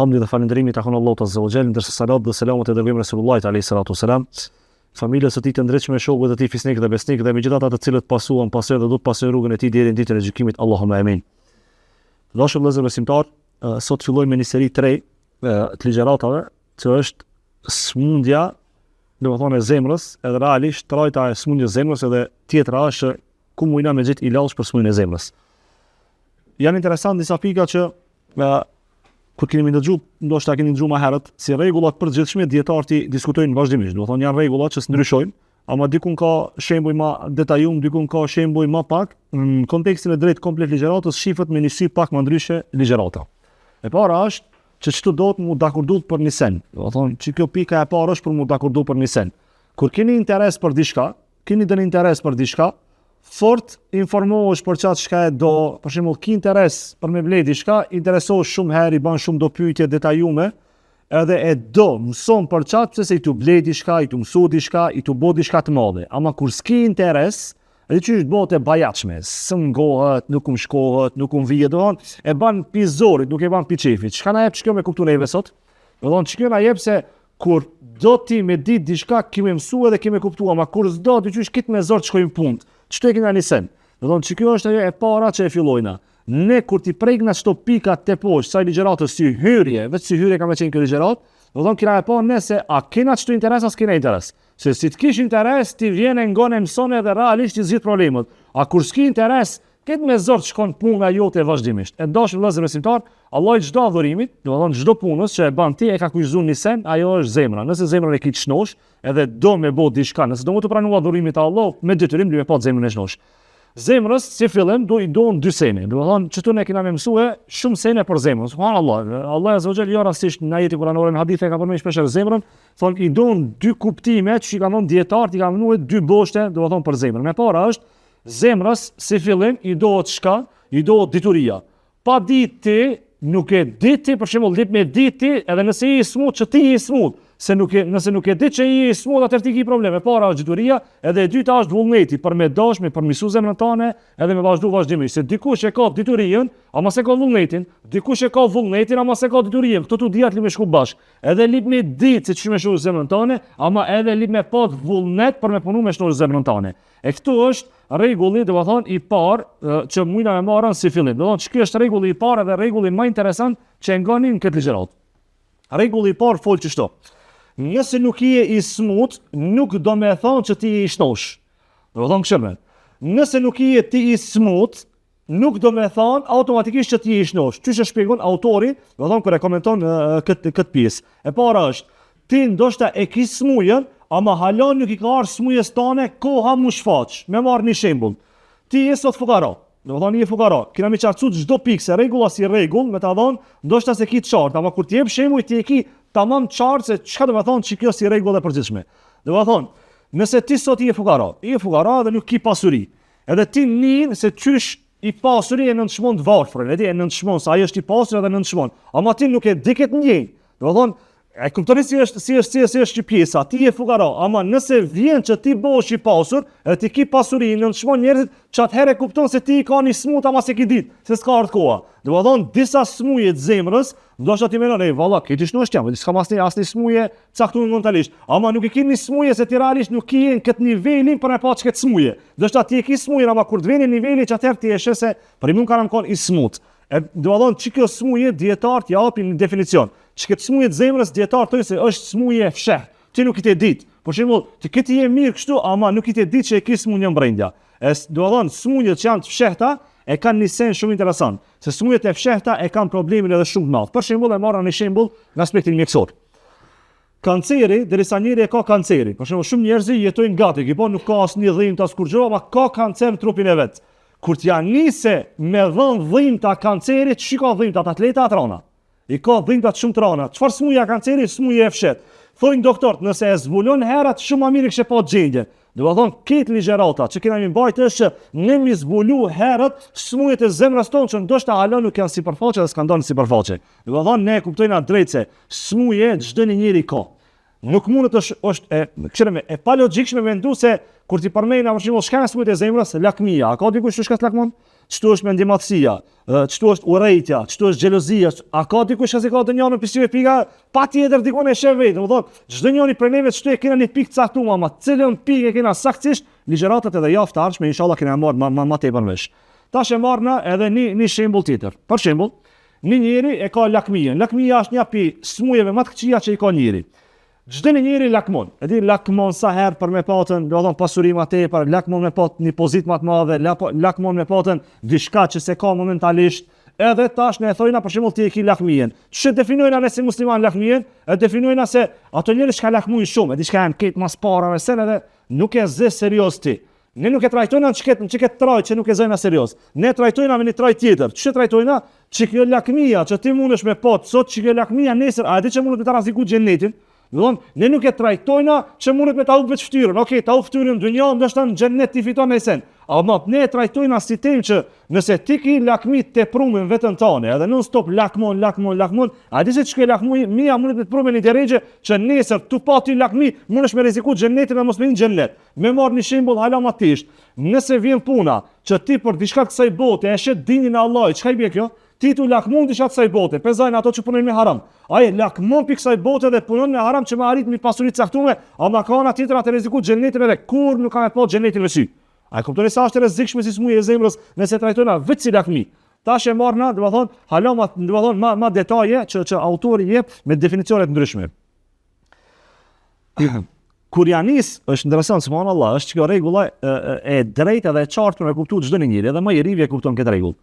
Hamdi dhe falënderimi takon Allahut Azza wa Jall, ndërsa salat dhe selamet e dërgojmë Resulullahit alayhi salatu wasalam, familjes së tij të ndritshme, shokëve të tij fisnik dhe besnik dhe megjithatë ata të cilët pasuan pasojë dhe do të pasojnë rrugën e tij deri në ditën e gjykimit. Allahumma amin. Dashur vëllezër besimtar, sot fillojmë me një seri të re të ligjëratave, që është smundja, domethënë e zemrës, edhe realisht trajta e smundjes së zemrës, edhe tjetra është ku mundina me gjetë ilaç për smundjen e zemrës. Janë interesant disa pika që kur kemi ndëgjuar, ndoshta keni ndëgjuar më herët, si rregullat përgjithshme dietarët diskutojnë vazhdimisht. Do të thonë janë rregulla që ndryshojnë, ama dikun ka shembuj më detajuar, dikun ka shembuj më pak. Në kontekstin e drejt komplet ligjëratës shifet me një sy pak më ndryshe ligjërata. E para është që çdo do të mu dakordut për një sen. Do të thonë që kjo pika e parë është për mu dakordut për një sen. Kur keni interes për diçka, keni dën interes për diçka, fort informohesh për çfarë çka e do, për shembull, ki interes për me ble diçka, interesohesh shumë herë, i bën shumë do pyetje detajume, edhe e do mëson për çfarë, pse se i tu ble diçka, i tu mësu diçka, i tu bë diçka të madhe. Ama kur s'ki interes, edhe që është bote bajatshme, s'ngohet, nuk shkohet, nuk vihet, e ban pizorit, nuk e ban piçefit. Çka na jep çka me kuptuar neve sot? Do të thonë çka na jep se kur do ti me ditë diçka, kemi mësuar dhe kemi kuptuar, ama kur s'do ti qysh kit me zor të shkojmë punë. Çto e kena nisen? Do thonë që kjo është ajo e para që e fillojna. Ne kur ti prekna çto pika te poshtë, sa ligjëratës si hyrje, vetë si hyrje kam qenë kjo ligjërat, do thonë kena e pa nëse a kena çto interes as kena interes. Se si të kish interes, ti vjen e ngon e mëson edhe realisht ti zgjidh problemet. A kur s'ki interes, ket me zor të shkon puna jote vazhdimisht. E dashur vëllezër besimtar, Allah i çdo adhurimit, do thonë çdo punës që e bën ti e ka kushtuar nisen, ajo është zemra. Nëse zemrën e ke të shnosh, edhe do me bë diçka, nëse do më të pranoj adhurimin e Allahut, me detyrim do me pa zemrën e shnosh. Zemrës si fillim do i don dy sene. Do thonë çtu ne kena më mësue shumë sene për zemrën. Subhanallahu. Allah azza wa jalla jo rastisht në ajete kuranore në hadithe ka përmendur shpesh zemrën, thonë i don dy kuptime që i kanë dhënë dietarët, i kanë dhënë dy boshte, do thonë për zemrën. E para është zemrës si fillim i dohet çka? I dohet dituria. Pa ditë nuk e ditë, për shembull, lip me ditë, edhe nëse je i smut, që ti je i smut, nëse nuk e di që je i smut, atëherë ti ke probleme. Para është dituria, edhe e dyta është vullneti, për me dashme, për mësu zemrën tënde, edhe me vazhdu vazhdimisht. Se dikush e ka diturinë, ama se ka vullnetin, dikush e ka vullnetin, ama se ka diturinë. Këto tu diat li me shku bashk. Edhe lip me ditë se ç'më shku zemrën tënde, ama edhe lip me pat vullnet për me punu me shku zemrën tënde. E këtu është rregulli, do të thonë, i parë që mundna me marrën si fillim. Do të thonë, ky është rregulli i parë dhe rregulli më interesant që e nganin këtë ligjërat. Rregulli i parë fol çështo. Nëse nuk je i smut, nuk do me thonë që ti je i shnosh. Do të thonë kështu. Nëse nuk je ti i smut, nuk do me thonë automatikisht që ti je i shnosh. Çu shpjegon autori, do të thonë kur e komenton këtë pjesë. E para është, ti ndoshta e ke smujën, ama hala nuk i ka ardhur smujës tane koha mu shfaq. Me marr një shembull. Ti je sot fukara. Do të thonë je fukara. Kena mi qartësu çdo pikë se rregulla si rregull, me ta thonë, ndoshta se ki të qartë, ama kur ti jep shembull ti e ki tamam qartë se çka do të thonë që kjo si rregull e përgjithshme. Do të thonë, nëse ti sot je fukara dhe nuk ki pasuri. Edhe ti nin se çysh i pasuri e nënçmon të varfërën, e nënçmon se ai është i pasur edhe nënçmon. Ama ti nuk e di këtë ndjenjë. Do të thonë, e kuptoni si është pjesa, ti je fukara, ama nëse vjen që ti bëhesh i pasur, edhe ti ki pasuri, nënçmon njerëzit, që atëherë kupton se ti ka një smut ama se ki ditë, se s'ka ardhur koha. Do të thonë disa smuje të zemrës, ndoshta ti mendon, valla, këti shnosh jam, s'ka asnjë smuje caktuar mentalisht, ama nuk e ke një smuje se ti realisht nuk je në këtë nivelin për të pasur këtë smuje. Ndoshta ti e ke smuje, ama kur të vjen në nivelin që atëherë ti e sheh se për mua kanë qenë i smut. Do të thonë që kjo smuje dietar t'ja japin një definicion. Që këtë smuje të zemrës dietar thonë se është smuje e fshehtë. Ti nuk i të ditë. Për shembull, ti këti je mirë kështu, ama nuk i të ditë që e ke smujën brendja. Do të thonë smujet që janë të fshehta e kanë një sen shumë interesant. Se smujet e fshehta e kanë problemin edhe shumë të madh. Për shembull, e marra një shembull në aspektin mjekësor. Kanceri, derisa njëri e ka kanceri. Për shembull, shumë njerëz jetojnë gati, po nuk ka asnjë dhimbje as kurrë, ama ka kancer në trupin e vet. Kur t'ja nise me dhën dhimbta kancerit, shiko dhimbta të atleta atrana. I ka dhimbta shumë të rana. Çfarë smuje kanceri? Smuje e fshehtë. Thonë doktorët, nëse e zbulon herat shumë më mirë kishe pa gjendje. Do të thonë këtë ligjërata që kena mi mbajtë është që ne mi zbulu herët smujet e zemrës tonë që ndoshta hala nuk janë sipërfaqe dhe s'kan dalë në sipërfaqe. Do të thonë ne kuptojna drejt se smuje çdo njeri ka. Nuk mundet është e pa logjikshme me mendu se kur ti përmendna për shembull shka smujet e zemrës, lakmia. A ka dikush që shkas lakmon? çtu është mendimatësia, çtu është urrejtja, çtu është xhelozia, a ka dikush që ka dënjën në pisive pika, patjetër dikon e sheh vetë, domethënë çdo njëri prej neve çtu e kena një pikë caktuar, ama cilën pikë e kena saktësisht, ligjëratat edhe javë të ardhshme inshallah kena marrë më tepër vesh. Tash e marrna edhe një shembull tjetër. Për shembull, një njeri e ka lakmijen. Lakmija është një pi smujeve më të këqija që i ka njeri. Çdo njeri lakmon. E di lakmon sa herë për me patën, do të thon pasuri më tepër, lakmon me pat një pozitë më të madhe, lakmon me patën diçka që se ka momentalisht. Edhe tash ne e thojna për shembull ti e ke lakmijen. Ç'e definojna ne si musliman lakmijen? E definojna se ato njerëz që lakmojnë shumë, e di çka janë këtë mas parave sen edhe nuk e zë serioz ti. Ne nuk e trajtojna në çket trajt që nuk e zëjna serioz. Ne trajtojna me një trajt tjetër. Ç'e trajtojna? Që kjo lakmia, që ti mundesh me pat sot që kjo lakmia nesër, a e di që mundet me ta rreziku xhenetin? Ne nuk e trajtojna që mundet me ta u vetë fytyrën. Okej, ta u fytyrën në dynjë, ndoshta në xhenet ti fiton nësen. Ama ne e trajtojna si temë që nëse ti ke lakmi të prumin vetën tane, edhe non stop lakmon, a di se ç'ke lakmi, mia mundet të prumin në drejtë që nesër tu pati lakmi, mundesh me rreziku xhenetin dhe mos me në xhenet. Me marr një shembull hala më tish. Nëse vjen puna që ti për diçka të kësaj bote e shet dinin e Allahut, çka i bie kjo? Ti tu lakmon diçka të kësaj bote, pezajnë ato që punojnë me haram. Ai lakmon pikë kësaj bote dhe punon me haram që më arrit një pasuri të caktuar, ama ka ana tjetër atë rreziku xhenetin edhe kur nuk ka me pa xhenetin me sy. Ai kuptoni sa është rrezikshme si smujë e zemrës nëse trajtojna vetë si lakmi. Tash e marrna, do të thonë, hala ma detaje që autori jep me definicione të ndryshme. Kur janis është interesant subhanallahu, është kjo rregulla e drejtë dhe e qartë për me kuptuar çdo njeri, edhe më i ri e kupton këtë rregull.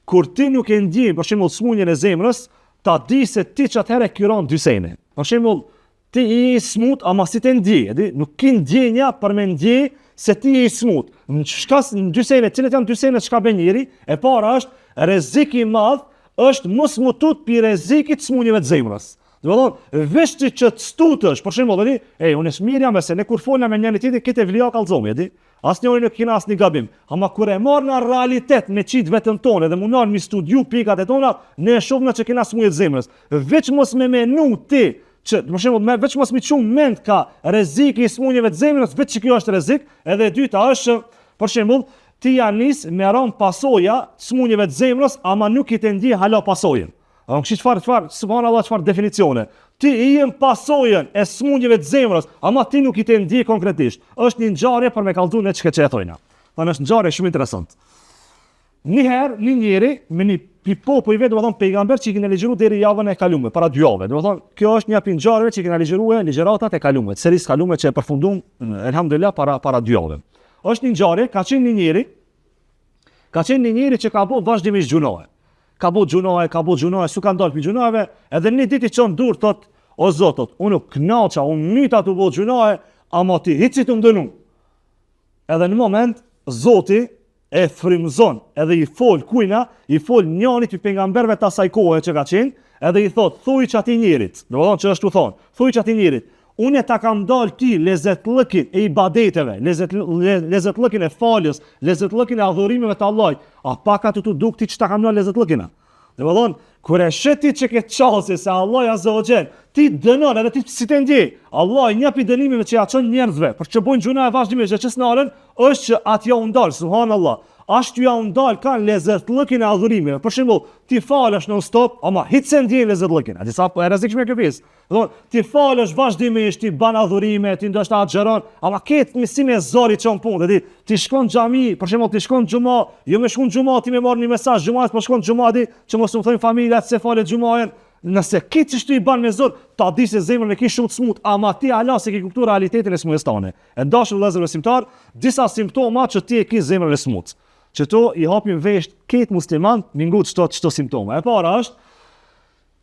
Kur ti nuk e ndjen për shembull smundjen e zemrës, ta di se ti çatëherë kyron dy sene. Për shembull, ti je smut ama si të ndje, di, nuk ke ndjenja për me ndje se ti je smut. Në dy sene, cilët janë dy sene çka bën njëri? E para është rrezik i madh, është mos mutut pi rrezikit smundjeve të zemrës. Do të thonë, veç ti që të stutësh, për shembull, di, unë smirja me se ne kur folna me njëri tjetrin këtë vlia kallzomi, di. Asnjëri nuk kena asnjë gabim. Ama kur e marr në realitet me çit vetën tonë dhe mundon mi studiu pikat e tona, ne e shohmë që kena smundje të zemrës. Veç mos me menu ti që për shembull veç mos mi çum mend ka rrezik i smundjeve të zemrës, veç që kjo është rrezik, edhe e dyta është për shembull ti janis me ran pasoja smundjeve të zemrës, ama nuk i të ndje hala pasojën. A nuk çfarë subhanallahu çfarë definicione. Ti i jem pasojën e smundjeve të zemrës, ama ti nuk i të ndje konkretisht. Është një ngjarje për me kallëzu ne çka e thojna. Tanë është ngjarje shumë interesant. Njëherë një njeri me një pipopo i vet, do të thonë pejgamber që i keni ligjëruar deri javën e kaluar, para 2 javëve. Do të thonë kjo është një ngjarje që i keni ligjëruar ligjëratat e kaluara, serisë kaluara që e përfundum elhamdulillah para 2 javëve. Është një ngjarje, ka qenë një njeri që ka bëu vazhdimisht gjunoje. Ka bëu gjunoje, su ka ndalë për gjunojeve, edhe një ditë i çon dur thot, o Zot, unë kënaqa, unë myta të bëu gjunoje, ama ti hiç të më dënu. Edhe në moment Zoti e frymëzon, edhe i fol kujna, i fol njënit i pejgamberëve të asaj kohe që ka qenë, edhe i thot, thuj që ati njerit, do të thonë që është u thonë, thuj që ati njerit, unë ta kam dalë ti lezetlëkin e ibadeteve, lezetlëkin e faljes, lezetlëkin e adhurimeve të Allahut, a paka të duk ti që ta kam dalë lezetlëkina. Dhe më thonë, kur e sheti që ke qasi se Allah azza wa jall, ti dënon edhe ti si të ndje, Allah një pi dënimeve që ja çon njerëzve, për që bojnë gjuna e vazhdimisht që ç'snalen, është që atja u ndal, subhanallahu. Ashtu ja u ndal kanë lezetlëkin e adhurimeve. Për shembull, ti falesh non stop, ama hiç se ndjen lezetlëkin. A di sa po e rrezikshme kjo pjesë. Do thonë, ti falesh vazhdimisht, ti ban adhurime, ti ndoshta xheron, ama këtë mësim e zori çon punë, ti shkon xhami, për shembull, ti shkon xhumë, jo më shkon xhumë ti më marr një mesazh xhumas, po shkon xhumë di, që mos u thon familja se falet xhumën. Nëse këtë që shtu i ban me zor, ta di se zemrën e ke shumë të smut, ama ti ala se ke kuptuar realitetin e smundjes tane. E dashur vëllezër besimtar, disa simptoma që ti e ke zemrën e smut. Që to i hapim vesh këtë musliman mingut çto simptoma. E para është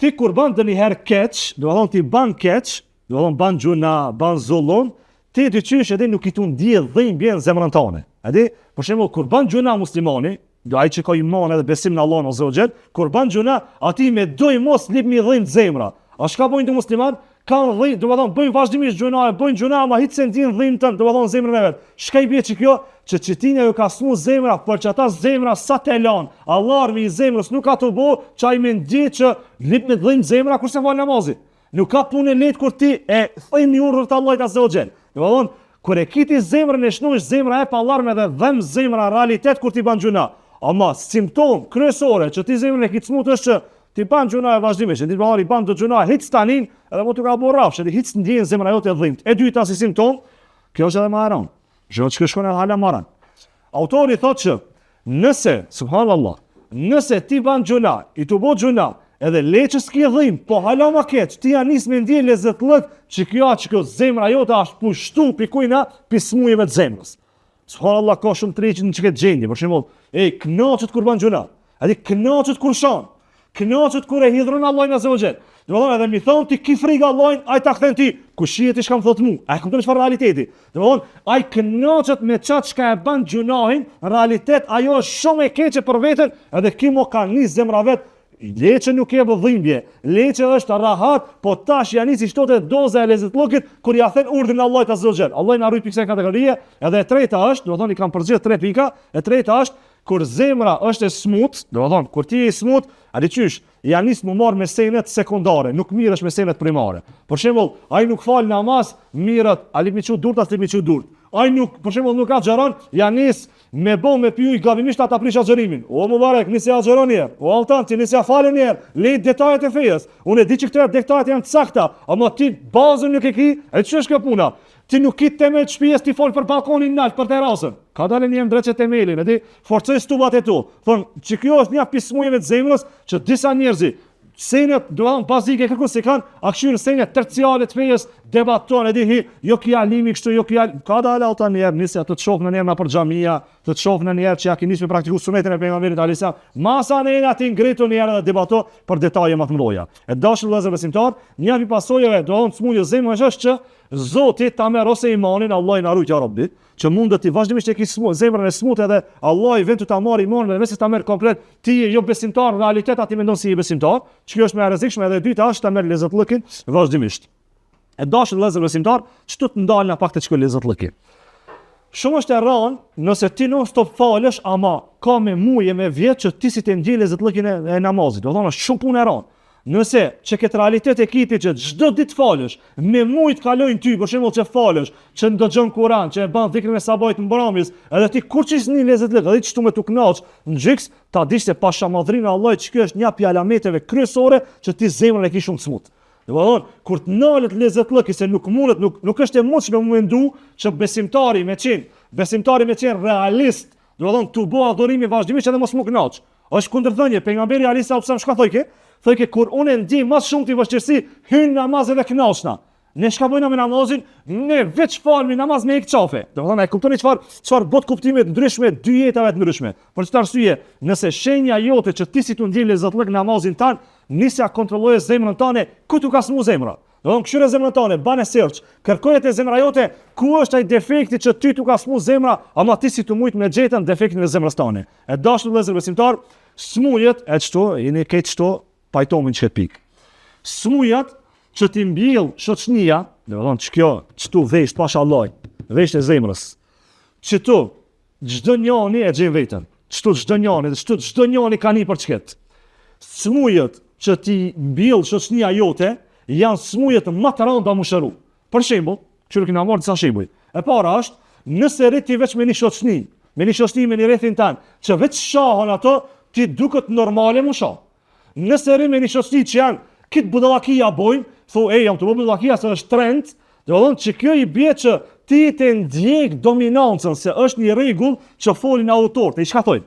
ti kur bën ndonjëherë keq, do të thonë ti ban keq, do të thonë ban gjuna, ban zullum, ti dyqysh edhe nuk i tu ndjell dhimbje në zemrën tane. A di? Për shembull kur ban gjuna muslimani, do ai që ka iman edhe besim në Allahun azza wa jall, kur ban gjuna, ati me doj mos lip mi dhimbje zemra. A çka bojnë të musliman? Kanë dhimbje, do të thonë bëjnë vazhdimisht gjuna, ama hiç se ndjen dhimbjen, do të thonë zemrën e vet. Çka i bie që kjo? Që çetinja ju ka smu zemra, por që ata zemra sa të lan, alarmi i zemrës nuk ka të bo, çaj me ndje që lip me dhimbje zemra kurse fal namazin. Nuk ka punë lehtë kur ti e thën një urdhër të Allahut azza wa jall. Do të thonë kur e kiti zemrën e shnosh zemra e pa alarm edhe dhem zemra realitet kur ti ban gjuna. Ama simptom kryesore që ti zemrën e ke smut është që ti ban gjuna e vazhdimisht, ti i ban të gjuna hiç tanin, edhe mo të ka bo rafsh, edhe hiç ndjen zemra jote e dhimbt. E dyta si simptom, kjo është edhe më haron. Zhjo që shkon edhe hala maran. Autori thotë që nëse, subhanallah, nëse ti ban gjuna, i të bo gjuna, edhe leqës ki dhim, po hala ma keq, ti janis me ndje lezetlëk që kjo zemra jote është pushtu pikujna pismujeve të zemrës. Subhanallah, ka shumë treqin që këtë gjendje, për shembull, knaqet kur ban gjuna, edhe knaqet kur shon, knaqet kur e hidhron Allahin azza wa jall. Do të thonë edhe mi thon ti ki frikë Allahin, ai ta kthen ti. Ku shihet ti çka më thot mua? Ai kupton çfarë realiteti. Do të thonë ai knaqet me çat çka e ban gjunahin, në realitet ajo është shumë e keqe për veten, edhe ki mo ka nis zemra vet. Leqe nuk e bë dhimbje, leqe është rahat, po tash janë nisi shtote doza e lezetllokit kur ja thën urdhrin Allahut azza wa jall. Allah na rrit pikë kësaj kategorie, edhe e treta është, do të thonë i kam përgjigj 3 pika, e treta është kur zemra është e smut, do të thonë kur ti je i smut, a di qysh, janë nis më marr me senet sekondare, nuk mirësh me senet primare. Për shembull, ai nuk fal namaz, mirët, a li më çu durt as li më çu durt. Ai nuk, për shembull, nuk ka xharon, janë nis me bom me piju i gabimisht ata prish agjerimin. O mubarek, nisi agjeron një herë. O altan, ti nisi falën një herë. Le detajet e fejes. Unë e di që këto detajet janë të sakta, ama ti bazën nuk e ki, e ç'është kjo puna? Ti nuk ki temel shtëpisë, ti fol për balkonin lart, për terrasën. Ka dalën një drejt temelin, e di, forcoj stubat e tu. Thon, që kjo është një pismujeve të zemrës që disa njerëz senet duan bazike kërkon se kanë aksion senet terciale të fejes debaton edhe jo kia limi kështu jo kia ka dalë ata një herë nisi ato të shohnë një herë për xhamia të shohnë një herë që ja keni nisur praktikuar sunetin e pejgamberit alayhis salam masa ne aty ngritur një herë dhe debato për detaje më të mëdha e dashur vëllezër besimtar një vi pasojave do të smundë zemrën është që Zoti ta merr ose imanin Allah na rujt ya Rabbi që mundet ti vazhdimisht të ke zemrën e smut edhe Allah i vjen të ta marrë imanin dhe nëse ta merr komplet ti je jo besimtar në realitet aty mendon si je besimtar që kjo është më e rrezikshme edhe e dyta është ta merr lezetllëkin vazhdimisht e dashur vëllezër besimtar çtu të ndalna pak të çkoj lezetllëki shumë është e rënë nëse ti non stop falesh ama ka me muje me vjet që ti si të ndjej lezetllëkin e namazit do thonë është shumë punë e rënë nëse që këtë realitet e kiti që çdo ditë falësh, me mujt kalojnë ty, për shembull që falësh, që ndëgjon Kur'an, që e bën dhikrin e sabajit në mbrëmjes, edhe ti kur çis një lezetlëk, edhe çtu me tu kënaq, në xhiks, ta dish se pashamadhrinë e Allahut që kjo është një pjalameteve kryesore që ti zemrën e ke shumë smut. Do të thonë, kur të nalet lezetlëki se nuk mundet, nuk është e mundshme më mendu që besimtari me qenë realist, do të thonë tu bë adhurimi vazhdimisht edhe mos më kënaq. Është kundërdhënie, pejgamberi alayhis salam çka thoi ke? Thoj ke kur unë ndjej më shumë ti vështirësi, hyn namaz edhe kënaqshna. Ne çka bëjmë me namazin? Ne veç falmi namaz me ikçafe. Do të thonë e kuptoni çfarë bot kuptime të ndryshme dy jetave të ndryshme. Për çfarë arsye? Nëse shenja jote që ti si tu ndjej lezetllëk namazin tan, nisja kontrolloje zemrën tënde, ku tu ka smu zemra? Do të thonë këshire zemrën tënde, bane search, kërkoje te zemra jote, ku është ai defekti që ty tu ka smu zemra, ama ti si tu mujt me gjetën defektin e zemrës tënde. E dashur vëllezër besimtar, smujët e çto, jeni këtë çto pajtomin që pik. Smujat që ti mbill shoqënia, do të thonë çtu vesh pashallah, vesh e zemrës. Çtu çdo njëri e gjen veten. Çtu çdo njëri dhe çdo njëri ka një për çket. Smujat që ti mbill shoqënia jote janë smujat më të rënda mushëru. Për shembull, çu kemi marrë disa shembuj. E para është, nëse rrit ti veç me një shoqëni, me një rrethin tan, që veç shahon ato, ti duket normale mu shoh. Nëse rrim me një shoqëri që janë këtë budallakia bojnë, jam të budallakia se është trend, do të thonë që kjo i bie që ti të ndjek dominancën se është një rregull që folin autorët. I çka thojnë?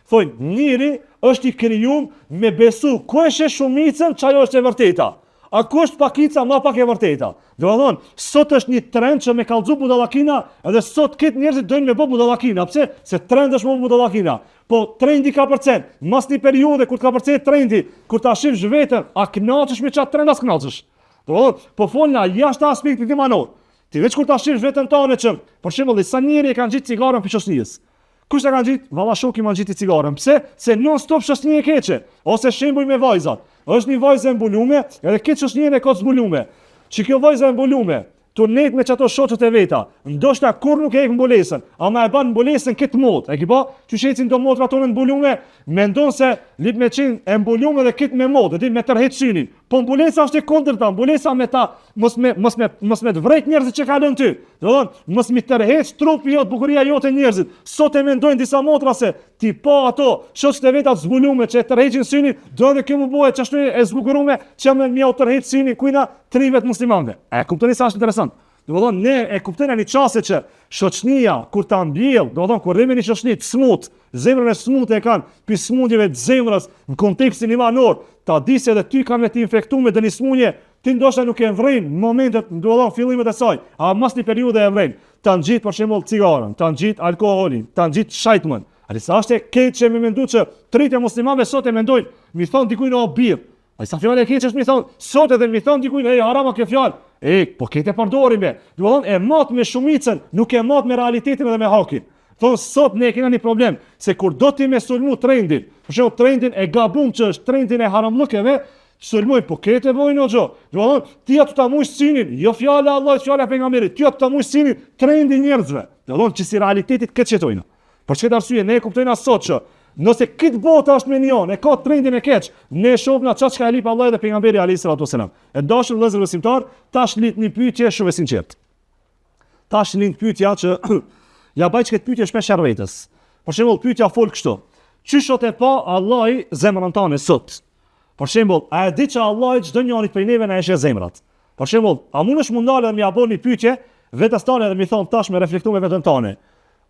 Thojnë, njëri është i krijuar me besu ku është shumicën çajo është e vërteta. A ku është pakica më pak e vërteta? Do të thonë, sot është një trend që me kallxu budallakina, edhe sot këtë njerëzit dojnë me bë budallakina. Pse? Se trend është më budallakina. Po trendi ka përcen, mas një periudhe kur ka përcen trendi, kur ta shifsh veten, a kënaqesh me çat trend as kënaqesh. Do të thonë, po folna jashtë aspektit imanor. Ti veç kur ta shifsh veten tonë që, për shembull, sa njerëz e kanë gjetë cigaren për shoqënisë. Kush e kanë gjetë? Valla shoku më gjeti cigaren. Pse? Se non stop shoqënia e keqe, ose shembuj me vajzat. Është një vajzë e mbulume, edhe këtë shoqënia e ka zbulume. Që kjo vajzë e mbulume, turnet me çato shoqët e veta. Ndoshta kur nuk e ke mbulesën, ama e bën mbulesën këtë mod. E ke pa? Që shecin do motra tonë mbulume, mendon se lip me qenë e mbulume dhe kitë me modë, me tërhet synin. Po mbulesa është e kundërta, mbulesa me ta, mos me të vrejt njerëzit që kalon ty. Do thonë, mos mi tërhet trupi jot, bukuria jote njerëzit. Sot e mendojnë disa motra se ti po ato, shoqët e veta të zbulume që e tërheqin synin, do edhe kjo më bëhet çashtu e zbukurume që më mjau tërhet synin kujna trivet muslimanëve. E kuptoni sa është interesant. Do thonë, ne e kuptojmë një çështje që shoqënia kur ta mbjell, do thonë kur rrimë një shoqëni të smut, zemrën e smutë e kanë, pi smundjeve të zemrës në kontekstin imanor, ta di se edhe ty kanë të infektuar me dëni smundje, ti ndoshta nuk e vren momentet, do thonë fillimet e saj, a mas një periudhë e vren, ta ngjit për shembull cigaren, ta ngjit alkoolin, ta ngjit shajtmën. A sa është e keq që më menduat që tritë muslimanëve sot e mendojnë, mi thon dikujt o birr. Ai sa fjalë e keq është mi thon, sot edhe mi thon dikujt, harama kjo fjalë. Po këtë e përdorim be. Do të thonë e mat me shumicën, nuk e mat me realitetin dhe me hakin. Thonë sot ne kemi një problem se kur do ti me sulmu trendin, për shembull trendin e gabum që është trendin e haramllëkeve, sulmoj po këtë e vojnë xho. Do të thonë ti ato ta mush sinin, jo fjala e Allahut, fjala e pejgamberit, ti ato ta mush sinin trendin njerëzve. Do të thonë që si realitetit këtë çetojnë. Për çfarë arsye ne e kuptojna sot që nëse këtë botë është me njën, e ka trendin e keq, ne shohna çka e lip Allahu dhe pejgamberi alayhis salatu wasalam. E dashur vëllezër besimtar, tash lit një pyetje shumë e sinqert. Tash lit pyetja që ja bëj këtë pyetje shpesh vetës. Për shembull, pyetja fol kështu. Çish e pa Allahu zemrën tonë sot? Për shembull, a e di që Allahu çdo njëri prej neve na e sheh zemrat? Për shembull, a mundesh më ndalë dhe më ja bëni pyetje vetes tonë dhe më thon tash me reflektu me veten tonë.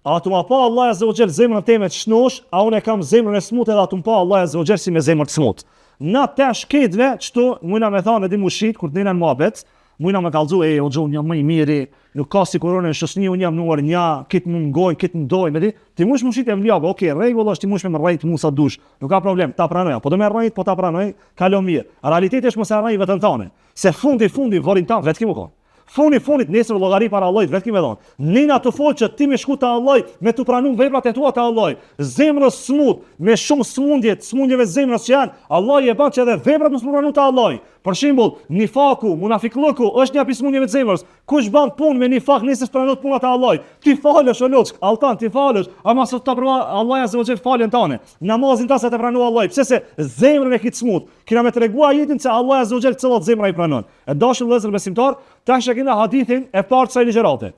A tu ma pa Allah azza wa jall zemrën time të shnosh, a unë kam zemrën e smutë edhe a tu ma pa Allah azza wa jall si me zemrën të smutë. Na tash ketve çto mundna me thonë di mushit kur të nën muhabet, mundna me kallzu o xhon jam më i miri, nuk ka siguronë në shoqëni unë jam numër 1, kit më ngoj, kit më doj, me di. Ti mushit e mljap, okay, rregull është ti mush me rrejt mua sa dush. Nuk ka problem, ta pranoj, po do me rrejt, po ta pranoj, kalo mirë. Realiteti është mos e rrejt vetën tonë. Se fundi vorin tan vetëm u kon. Funit nesër llogari para Allahut vetëm me dhon. Nina të fol që ti më shku te Allah me të pranuar veprat e tua te Allah. Zemrës smut, me shumë smundjeve zemrës që janë, Allah i e bën që edhe veprat mos pranuar te Allah. Për shembull, nifaku, munafiklëku është një pismundjeve të zemrës. Kush bën punë me nifak nesër pranon punat e Allah. Ti falësh o loç, altan ti falësh, ama sot ta pranoj Allah azza wa jall falën tane. Namazin ta sa të pranoj Allah, pse se zemrën e kit smut. Kina me treguar jetën se Allah azza wa jall çelot zemra i pranon. E dashur vëllezër besimtar, tash kena hadithin e parë të ligjërate.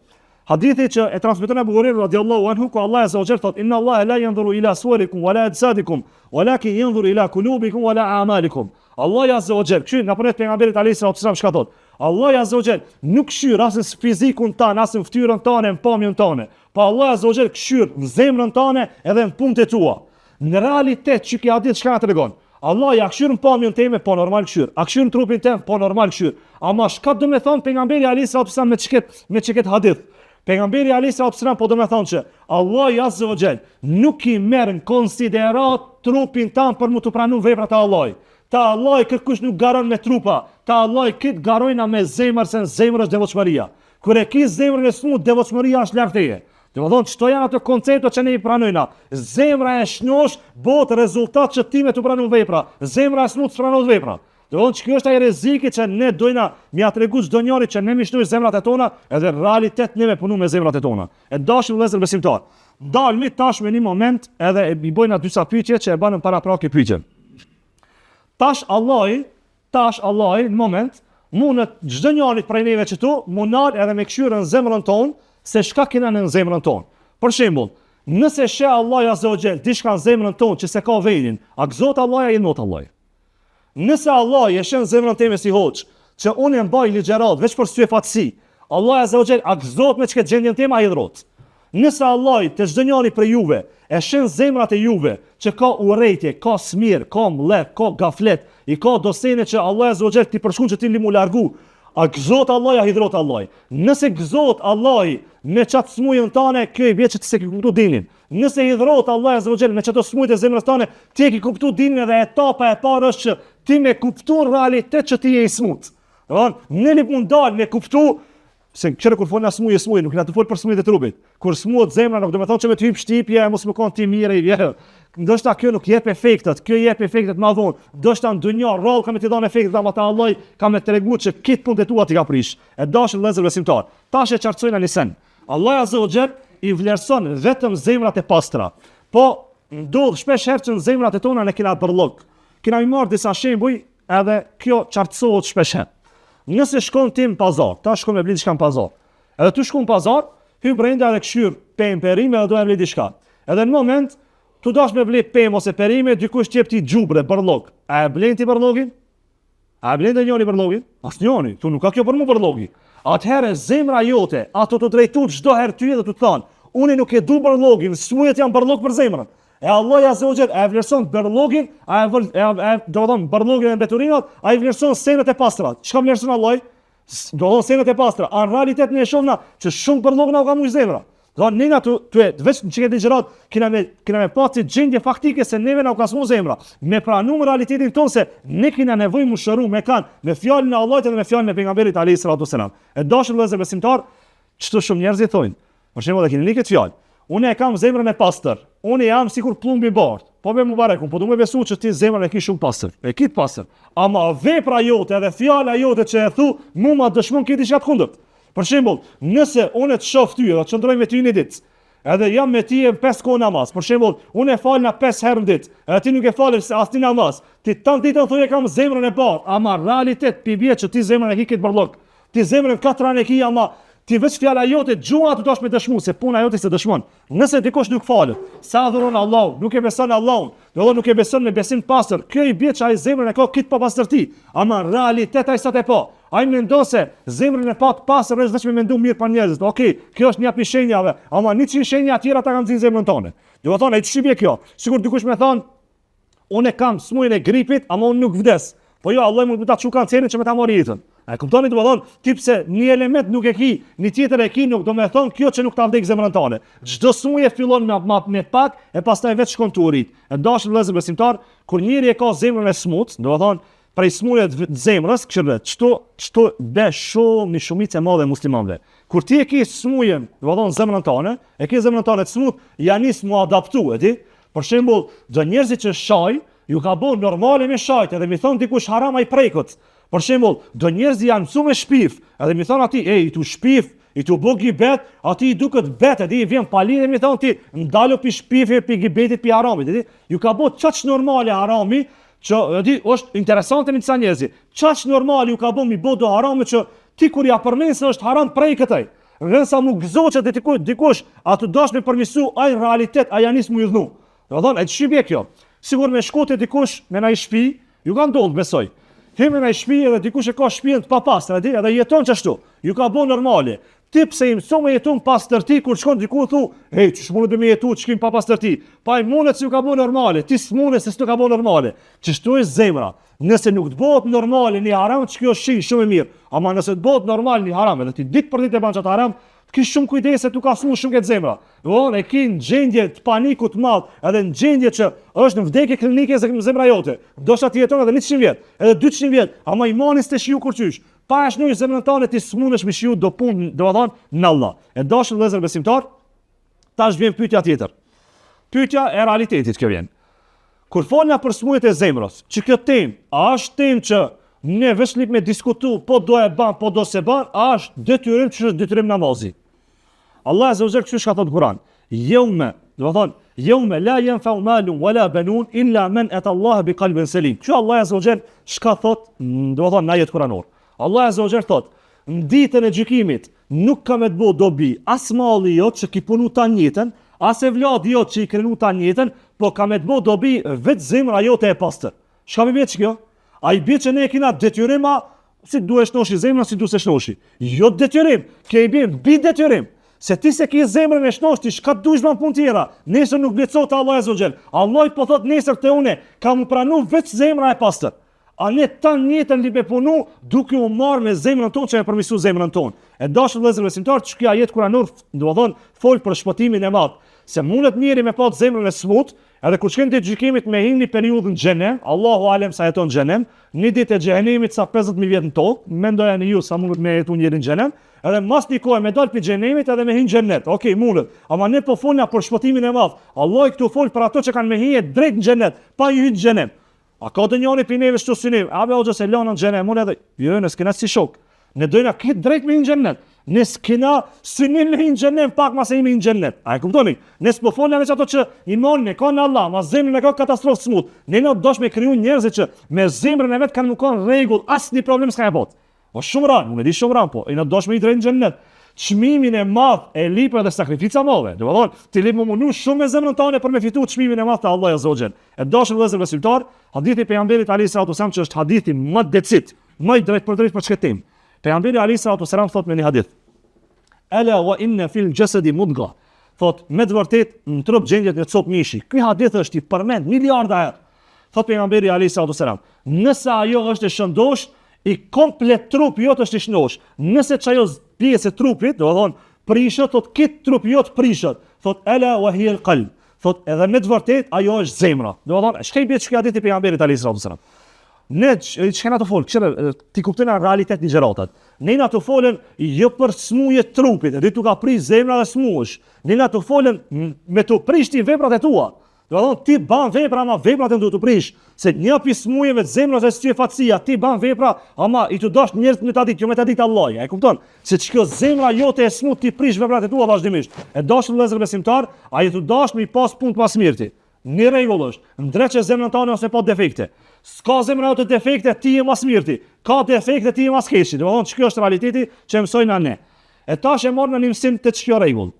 Hadithi që e transmeton Abu Huraira radhiyallahu anhu ku Allah azza wa jall thot inna Allah la yanzuru ila suwarikum wala ajsadikum walakin yanzuru ila qulubikum wala a'malikum. Allah azza wa jall, ky na punet pejgamberit alayhis salam çka thot? Allah azza wa jall nuk kshir as në fizikun tan, as në fytyrën tonë, në pamjen tonë. Po Allah azza wa jall kshir në zemrën tonë edhe në punët e tua. Në realitet çka hadith çka na tregon? Allah ja kshir në pamjen time, po normal kshir. A kshir në trupin tim, po normal kshir. Ama çka do të thon pejgamberi alayhis salam me çket hadith? Pejgamberi alayhis salam po do të thonë që Allah azza wa jall nuk i merr në konsiderat trupin tan për mu të pranuar veprat e Allahut. Ta Allah kërkush nuk garon me trupa, ta Allah kët garojna me zemër, se zemra është devotshmëria. Kur e ke zemrën e smut, devotshmëria është lart teje. Do të thonë çto janë ato koncepte që ne i pranojna. Zemra e shnosh bëhet rezultat që ti me të pranuar vepra. Zemra e smut pranon vepra. Do të thonë që kjo është ai rreziku që ne dojna m'ia tregu çdo njeri që ne mishnoj zemrat e tona, edhe realitet ne me punu me zemrat e tona. E dashur vëllezër besimtar. Dalmi tash me një moment edhe i bojna disa pyetje që e banën para prakë pyetje. Tash Allah në moment mundet çdo njeri prej neve që tu mundar edhe me kshyrën zemrën tonë se çka kena në zemrën tonë. Për shembull, nëse sheh Allah azza wa jall diçka në zemrën tonë që se ka vendin, a gëzohet Allah apo not Allah? Nëse Allah e shën zemrën time si hoç, që unë e mbaj ligjërat veç për sy fatësi, Allah azza wa jall a gëzohet me çka gjendjen time ai dhrot. Nëse Allah të çdo njeri prej juve e shën zemrat e juve që ka urrëtie, ka smir, ka mllek, ka gaflet, i ka dosene që Allah azza wa jall ti përshkon që ti limu largu, a gëzohet Allah, a hidhrot Allah? Nëse gëzohet Allah me çat smujën tane, kjo i vjen që ti se ke kuptuar dinin. Nëse hidhrot Allah azza wa jall me çato smujë të zemrës tane, ti e ke kuptuar dinin edhe etapa e parë është që ti me kuptuar realitet që ti je i smut. Ne nuk mund dal me kuptuar se çfarë kur fol na smujë, nuk na të fol për smujën e trupit. Kur smuhet zemra nuk do të thonë që me të hyj shtipje mos më kon ti mirë i vjen. Ndoshta kjo nuk jep efektet, kjo jep efektet më vonë. Ndoshta në dunjë rroll ka me të dhënë efektet ama ta Allah ka me treguar që kit punë tua ti ka prish. E dashur vëllezër besimtar. Tash e qartësojna në sen. Allah azza wa jall i vlerëson vetëm zemrat e pastra. Po ndodh shpesh herë që në zemrat e tona ne kena bërllog. Kena i marrë disa shembuj edhe kjo qartësohet shpesh herë. Nëse shkon ti në pazar, ta shkon me bli diçka në pazar. Edhe tu shkon në pazar, hy brenda edhe këshyr pemë perime edhe do e vli diçka. Edhe në moment tu dash me vli pemë ose perime, dikush t'jep ti xhubre bërllog. A e blen ti bërllogin? A e blen të njëri bërllogin? Asnjëri, tu nuk ka kjo për mu bërllogi. Atëherë zemra jote, ato të drejtuar çdo herë ty dhe të thonë, unë nuk e du bërllogin, smujet janë bërllog për zemrën. E Allah azza wa jall e vlerëson bërllogin, do të thonë bërllogin e mbeturinat, ai vlerëson senet e pastra. Çka vlerëson Allah? Do të thonë senet e pastra. Në realitet ne e shohna që shumë bërllog na ka mujë zemra. Do ne nga tu veç në çike ligjërat kena me pasë gjendje faktike se neve na ka smu zemra. Me pranuar realitetin tonë se ne kena nevojë më shëru me me fjalën e Allahut dhe me fjalën e pejgamberit alayhis salatu wasalam. E dashur vëllezër besimtar, çto shumë njerëz i thonë. Për shembull, e keni një këtë fjalë. Unë e kam zemrën e pastër. Unë jam sikur plumbi i bardh. Po me mubarekun, po do më besu që ti zemrën e ke shumë pastër. E ke pastër. Ama vepra jote edhe fjala jote që e thu, mua dëshmon ke diçka të kundërt. Për shembull, nëse unë të shoh ty dhe të çndroj me ty një ditë, edhe jam me ty 5 kohë namaz. Për shembull, unë e fal na 5 herë në ditë, edhe ti nuk e falësh asnjë namaz. Ti tan ditën thonë kam zemrën e bardh, ama realitet pi bie që ti zemrën e ke këtë bërllog. Ti zemrën 4 anë e ke, ama ti veç fjala jote gjua të dash me dëshmu se puna jote se dëshmon. Nëse dikush nuk falet, sa adhuron Allahun, nuk e beson Allahun, do nuk e beson me besim të pastër, kjo i bie që ai zemrën e ka kit pa pastërti, ama realitet ai sa te po. Ai mendon se zemrën e pa të pastër është vetëm me mendu mirë pa njerëzit. Okej, kjo është një hap i shenjave, ama 100 shenja tjera ta kanë nxjerrë zemrën tonë. Do të thonë ai ç'shibje kjo. Sigur dikush më thon, unë kam smujën e gripit, ama unë nuk vdes. Po jo, Allah mund të ta çu kancerin që më ta mori jetën. A e kuptoni, do të thonë, tipse një element nuk e ki, një tjetër e ki, nuk do të thonë kjo që nuk ta vdek zemrën tonë. Çdo smuje fillon me pak e pastaj vetë shkon tu rrit. E dashur vëllezër besimtar, kur njëri e ka zemrën e smut, do të thonë prej smujeve të zemrës, çto be shumë një shumicë e madhe e muslimanëve. Kur ti e ke smujën, do të thonë zemrën tonë, e ke zemrën tonë të smut, ja nis mu adaptu, e di? Për shembull, do njerëzit që shaj, ju ka bën normale me shajt, edhe mi thon dikush haram ai prekut. Për shembull, do njerëz janë mësuar me shpif, edhe mi thon atij, ej, tu shpif, i tu bë gibet, atij i duket bet, edhe i vjen palin dhe mi thon ti, ndalo pi shpifi, pi gibetit, pi haramit, edi? Ju ka bë çaq normale harami, që edi është interesante me disa njerëz. Çaq normale ju ka bë mi bë do haramit që ti kur ja përmend se është haram prej këtej. Rënsa mu gëzohet dhe dikush, atë dash me përmisu ai realitet, ai janis mu i dhnu. Do thon, e ç'bie kjo? Sigur me shkote dikush me na i shtëpi, ju ka ndodhur besoj. Hime me shtëpi edhe dikush e ka shtëpinë të papastër, edhe jeton çashtu. Ju ka bën normale. Ti pse i mëson me jeton pastërti kur shkon diku thu, hey, ç'sh mundet me jetu ç'kim pa pastërti. Pa i mundet se ju ka bën normale, ti s'mundet se s'u ka bën normale. Ç'shtu është zemra. Nëse nuk të bëhet normale një haram, ç'kjo është shumë e mirë. Ama nëse të bëhet normal një haram, edhe ti ditë për ditë e bën çat haram, ki shumë kujdes se tu ka smu shumë këtë zemra. Von e ki në gjendje të panikut të madh, edhe në gjendje që është në vdekje klinike zemra jote. Ndoshta ti jeton edhe 100 vjet, edhe 200 vjet, ama imani s'te shiu kur qysh. Pa e shnoj zemrën tënde ti smundesh me shiu do punë, do të thonë në Allah. E dashur vëllezër besimtar, tash vjen pyetja tjetër. Pyetja e realitetit kjo vjen. Kur folna për smujët e zemrës, që kjo temë, a është temë që ne veçlik me diskutu, po do e ban, po do se ban, a është detyrim që është detyrim namazi. Allah azza wa jalla kështu ka thënë Kur'an. Yawma, do të thonë, yawma la yanfa'u malun wala banun illa man ata Allah bi qalbin salim. Kjo Allah azza wa jalla çka thot, do të thonë në ajet kuranor. Allah azza wa jalla thot, në ditën e gjykimit nuk ka me të bëu dobi as malli jot që ki punu ta njëtën, as e vladi jot që i krenu ta njëtën, po ka me të bëu dobi vetë zemra jote e pastër. Çka më bie kjo? Ai bie që ne kena detyrima si duhet shnoshi zemrën, si duhet se shnoshi. Jo detyrim, ke i bie mbi detyrim. Se ti se ke zemrën e shnosh, ti shka dush ban punë tjera. Nesër nuk blecot Allah azza wa jall. Allah po thot nesër te une, kam pranu veç zemra e pastër. A ne tan jetën li be punu duke u marrë me zemrën tonë që e përmisu zemrën tonë. E dashur vëllezër besimtar, çka ajet kuranor do të thon fol për shpëtimin e madh. Se mundet njëri me pat zemrën e smut, edhe kur shkon te gjykimit me hini periudhën xhenem, Allahu alem sa jeton xhenem, një ditë e xhenemit sa 50000 vjet në tokë, mendojani ju sa mundet me jetu njëri në xhenem, edhe mas një kohë me dal pi xhenemit edhe me hin xhenet. Okej, mundet. Ama ne po folna për shpëtimin e madh. Allah këtu fol për ato që kanë me hije drejt në xhenet, pa hyrë në xhenem. A ka të njëri për neve shtu si neve, a be o gjëse lana në xhenem, unë edhe, jo, në s'kena si shok. Ne dojna këtë drejt me hin xhenet. Ne s'kena synim me në xhenet, pak mas e imi në xhenet. A e kuptoni? Ne s'po folën veç ato që imanin e ka në Allah, ma zemrën e ka katastrofë smut. Ne në dosh me kriju njerëzit që me zemrën e vet kanë më kanë rregull, asnjë problem s'ka e bot. O shumë ran, unë e di shumë ran po. E në dosh me i drejt në xhenet. Çmimin e madh e lipër dhe sakrifica madhe. Do të thonë, ti lip më munu shumë me zemrën tënde për me fitu çmimin e madh të Allahut azza wa xal. E dashur vëllezër besimtar, hadithi i pejgamberit alayhis salatu wasallam që është hadithi më decit, më i drejt për çka tim. Pejgamberi alayhis salatu wasallam thot me një hadith: "Ala wa inna fil jasadi mudgha." Thot me të vërtet në trup gjendjet një copë mishi. Ky hadith është i përmend miliarda herë. Thot pejgamberi alayhis salatu wasallam, nëse ajo është e shëndosh, i komplet trupi jot është i shëndosh. Nëse çajo pjesë e trupit, do të thonë prishet, thot kit trupi jot prishet. Thot ala wa hiya al-qalb. Thot edhe me të vërtet ajo është zemra. Do të thonë çka i bie çka hadith i pejgamberit alayhis salatu wasallam. Ne çka na të fol, ti kupton realitet në gjëratat. Ne na të folën jo për smuje të trupit, edhe tu ka pris zemra dhe smuhesh. Ne na të folën me të prishti veprat e tua. Do të thonë ti ban vepra, ama veprat e duhet të prish, se një pjesë smujeve të zemrës është si fatësia, ti ban vepra, ama i të dash njerëz me ta ditë, jo me ta ditë Allahi. E kupton? Se çka zemra jote e smut ti prish veprat e tua vazhdimisht. E dashur vëllezër besimtar, ai të dash me pas punë pas mirëti. Një rregull është, ndreçë zemrën tënde ose pa defekte. S'ka zemra jote defekte, ti je mas mirëti. Ka defekte, ti je mas keqi. Do të thonë ç'kjo është realiteti që mësojnë ne. E tash e marr në një mësim të ç'kjo rregull.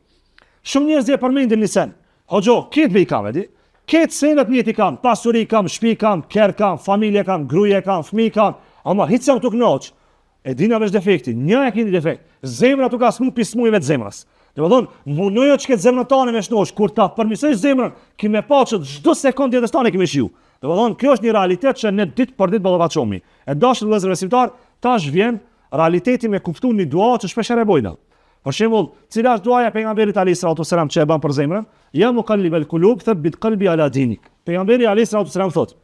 Shumë njerëz e përmendin në sen. Hoxho, këtë me i kam, edi? Këtë senet njëti kam, pasuri kam, shtëpi kam, kerr kam, familje kam, gruaje kam, fëmijë kam, ama hiç jam tu knoç. E dina veç defekti, një e keni defekt. Zemra tu ka smu pismujve të zemrës. Do të thonë, munojo që këtë zemrën tane me shnosh, kur ta përmirësoj zemrën, ki me pa që çdo sekondë jetës tane kemi shiu. Do të thonë, kjo është një realitet që ne ditë për ditë ballafaqohemi. E dashur vëllezër besimtar, tash vjen realiteti me kuptuar një dua që shpesh e bojna. Për shembull, cila është duaja e pejgamberit alayhis salatu wasalam që e bën për zemrën? Ya muqallibal qulub thabbit qalbi ala dinik. Pejgamberi alayhis salatu wasalam thot: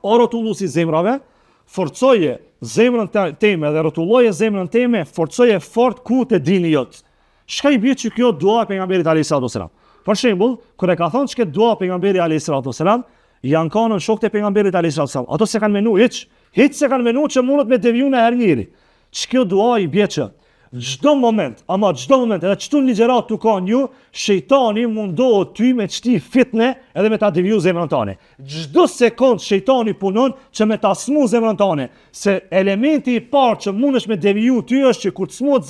O rrotulluesi zemrave, forcoje zemrën time dhe rrotulloje zemrën time, forcoje fort ku te dini jot. Çka i bie që kjo dua e pejgamberit alayhis salatu wasalam? Për shembull, kur e ka thonë çka dua e pejgamberit alayhis salatu wasalam, janë kanë shokët e pejgamberit alayhis salatu wasalam. Ato se kanë menu hiç se kanë menu që mundet me deviju në herë njëri. Ç'kjo dua i bie që çdo moment, ama çdo moment, edhe çtu në ligjërat tu kanë ju, shejtani mundohet ty me çti fitne edhe me ta deviju zemrën tane. Çdo sekond shejtani punon që me ta smu zemrën tane, se elementi i parë që mundesh me deviju ty është që kur të smuhet